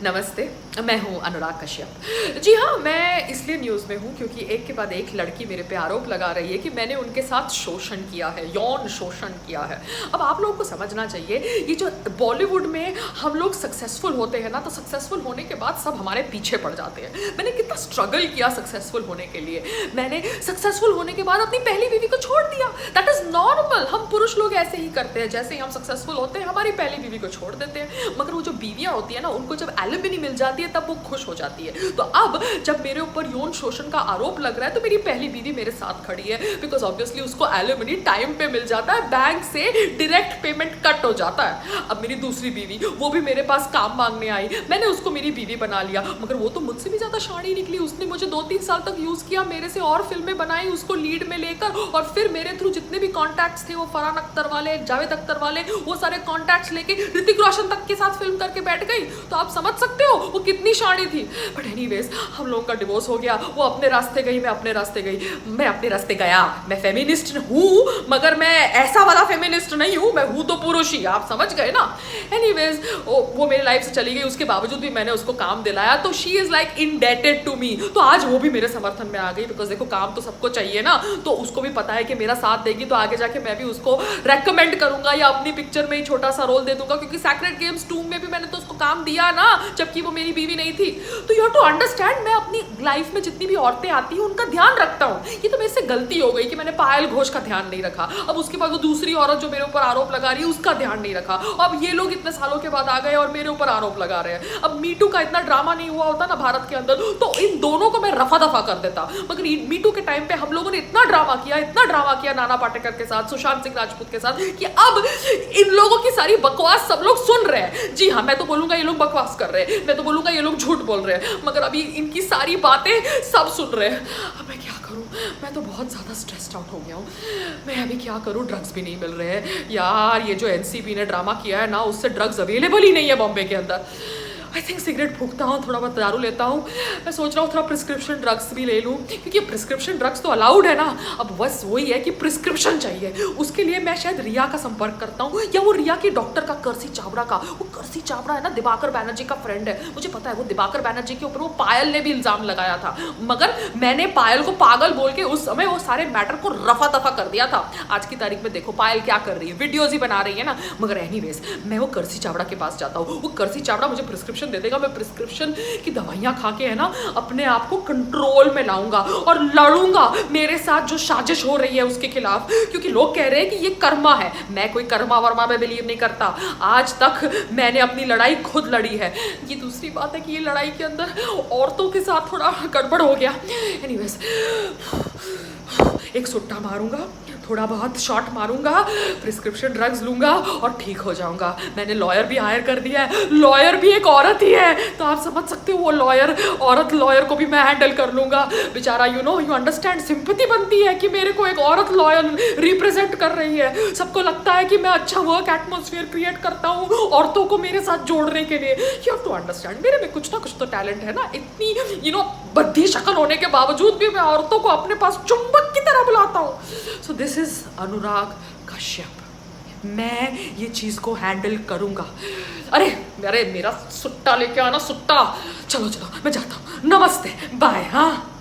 नमस्ते, मैं हूँ अनुराग कश्यप। जी हाँ, मैं इसलिए न्यूज़ में हूँ क्योंकि एक के बाद एक लड़की मेरे पे आरोप लगा रही है कि मैंने उनके साथ शोषण किया है, यौन शोषण किया है। अब आप लोगों को समझना चाहिए, ये जो बॉलीवुड में हम लोग सक्सेसफुल होते हैं ना, तो सक्सेसफुल होने के बाद सब हमारे पीछे पड़ जाते हैं। मैंने कितना स्ट्रगल किया सक्सेसफुल होने के लिए। मैंने सक्सेसफुल होने के बाद अपनी पहली बीवी को छोड़ दिया। That is normal. हम पुरुष लोग ऐसे ही करते हैं, जैसे ही हम सक्सेसफुल होते हैं हमारी पहली बीवी को छोड़ देते हैं। मगर वो जो बीवियाँ होती है ना, उनको जब एलिमनी मिल जाती है तब वो खुश हो जाती है। तो अब जब मेरे ऊपर यौन शोषण का आरोप लग रहा है तो मेरी पहली बीवी मेरे साथ खड़ी है, बिकॉज ऑब्वियसली उसको एलिमनी टाइम पे मिल जाता है, बैंक से डायरेक्ट पेमेंट कट हो जाता है। अब मेरी दूसरी बीवी, वो भी मेरे पास काम मांगने आई, मैंने उसको मेरी बीवी बना लिया। मगर वो तो मुझसे भी ज्यादा शाड़ी निकली। उसने मुझे 2-3 साल तक यूज किया, मेरे से और फिल्में बनाई उसको लीड में लेकर, और फिर मेरे थ्रू जितने भी कॉन्टैक्ट्स थे, वो फरहान अख्तर वाले, जावेद अख्तर वाले, वो सारे कॉन्टैक्ट्स लेके ऋतिक रोशन तक के साथ फिल्म करके बैठ गई। तो आप समझ सकते हो वो कितनी शाड़ी थी। बट एनीवेज, हम लोगों का डिवोर्स हो गया। वो अपने रास्ते गई, मैं अपने रास्ते गई, मैं अपने रास्ते गया। मैं फेमिनिस्ट हूँ, मगर मैं ऐसा वाला फेमिनिस्ट नहीं हूँ, मैं हूँ तो पुरुष ही, आप समझ गए ना। एनीवेज, वो मेरी लाइफ से चली गई। उसके बावजूद भी मैंने उसको काम दिलाया, तो she is like indebted to me. तो आज वो भी मेरे समर्थन में आ गई, बिकॉज देखो काम तो सबको चाहिए ना। तो उसको भी पता है कि मेरा साथ देगी तो आगे जाके मैं भी उसको रेकमेंड करूंगा या अपनी पिक्चर में ही छोटा सा रोल दे दूंगा, क्योंकि सैक्रेड गेम्स 2 में भी मैंने तो उसको काम दिया ना, जबकि वो मेरी बीवी नहीं थी। तो यू हैव टू अंडरस्टैंड, मैं अपनी लाइफ में जितनी भी औरतें आती हैं उनका ध्यान रखता हूँ। ये तो मेरे से गलती हो गई कि मैंने पायल घोष का ध्यान नहीं रखा। अब उसके बाद वो दूसरी औरत जो मेरे ऊपर आरोप लगा रही है उसका ध्यान नहीं रखा। अब ये लोग इतने सालों के बाद आ गए और मेरे ऊपर आरोप लगा रहे हैं। अब मीटू का इतना ड्रामा नहीं हुआ होता ना भारत के अंदर, तो इन दोनों को मैं रफा दफा कर देता। मगर मीटू के टाइम पे हम लोगों ने इतना ड्रामा किया नाना पाटेकर के साथ, सुशांत सिंह राजपूत के साथ, कि अब इन लोगों की सारी बकवास सब लोग सुन रहे हैं। जी हाँ, मैं तो बोलूंगा ये लोग बकवास कर रहे हैं, मैं तो बोलूंगा ये लोग झूठ बोल रहे हैं, मगर अभी इनकी सारी बातें सब सुन रहे हैं। अब मैं क्या करूं? मैं तो बहुत ज़्यादा स्ट्रेस्ड आउट हो गया हूँ। मैं अभी क्या करूं? ड्रग्स भी नहीं मिल रहे हैं यार। ये जो एनसीबी ने ड्रामा किया है ना, उससे ड्रग्स अवेलेबल ही नहीं है बॉम्बे के अंदर। आई थिंक सिगरेट फूकता हूँ, थोड़ा बहुत दारू लेता हूँ। मैं सोच रहा हूँ थोड़ा प्रिस्क्रिप्शन ड्रग्स भी ले लूँ, क्योंकि प्रिस्क्रिप्शन ड्रग्स तो अलाउड है ना। अब बस वही है कि प्रिस्क्रिप्शन चाहिए। उसके लिए मैं शायद रिया का संपर्क करता हूँ, या वो रिया की डॉक्टर का, कर्सी चावड़ा का। वो कर्सी चावड़ा है ना, दिवाकर बैनर्जी का फ्रेंड है, मुझे पता है। वो दिवाकर बैनर्जी के ऊपर वो पायल ने भी इल्ज़ाम लगाया था, मगर मैंने पायल को पागल बोल के उस समय वो सारे मैटर को रफा दफा कर दिया था। आज की तारीख में देखो पायल क्या कर रही है, वीडियोज ही बना रही है ना। मगर एनीवेज, मैं वो कर्सी चावड़ा के पास जाता हूँ। वो कर्सी चावड़ा मुझे प्रिस्क्रिप्शन दे देगा, मैं प्रिस्क्रिप्शन की दवाइयां खा के है ना अपने आप को कंट्रोल में लाऊंगा और लड़ूंगा मेरे साथ जो साजिश हो रही है उसके खिलाफ। क्योंकि लोग कह रहे हैं कि ये कर्मा है, मैं कोई कर्मा वर्मा में बिलीव नहीं करता। आज तक मैंने अपनी लड़ाई खुद लड़ी है। ये दूसरी बात है कि ये लड़ाई के अंदर औरतों के साथ थोड़ा गड़बड़ हो गया। एनीवेज, एक सुट्टा मारूंगा, थोड़ा बहुत शॉट मारूंगा, प्रिस्क्रिप्शन ड्रग्स लूंगा और ठीक हो जाऊंगा। मैंने लॉयर भी हायर कर दिया है, लॉयर भी एक औरत ही है, तो आप समझ सकते हो वो औरत लॉयर को भी मैं हैंडल कर लूंगा। बेचारा यू अंडरस्टैंड, सिंपैथी बनती है कि मेरे को एक औरत लॉयर रिप्रेजेंट कर रही है। सबको लगता है कि मैं अच्छा वर्क एटमोसफियर क्रिएट करता हूँ औरतों को मेरे साथ जोड़ने के लिए। यू हैव टू अंडरस्टैंड, मेरे में कुछ ना कुछ तो टैलेंट है ना। इतनी बद्धी शक्ल होने के बावजूद भी मैं औरतों को अपने पास चुंबक की तरह बुलाता हूँ। So this is Anurag Kashyap. मैं ये चीज को हैंडल करूंगा। अरे मेरा सुट्टा लेके आना, सुट्टा। चलो मैं जाता हूँ, नमस्ते, बाय। हाँ।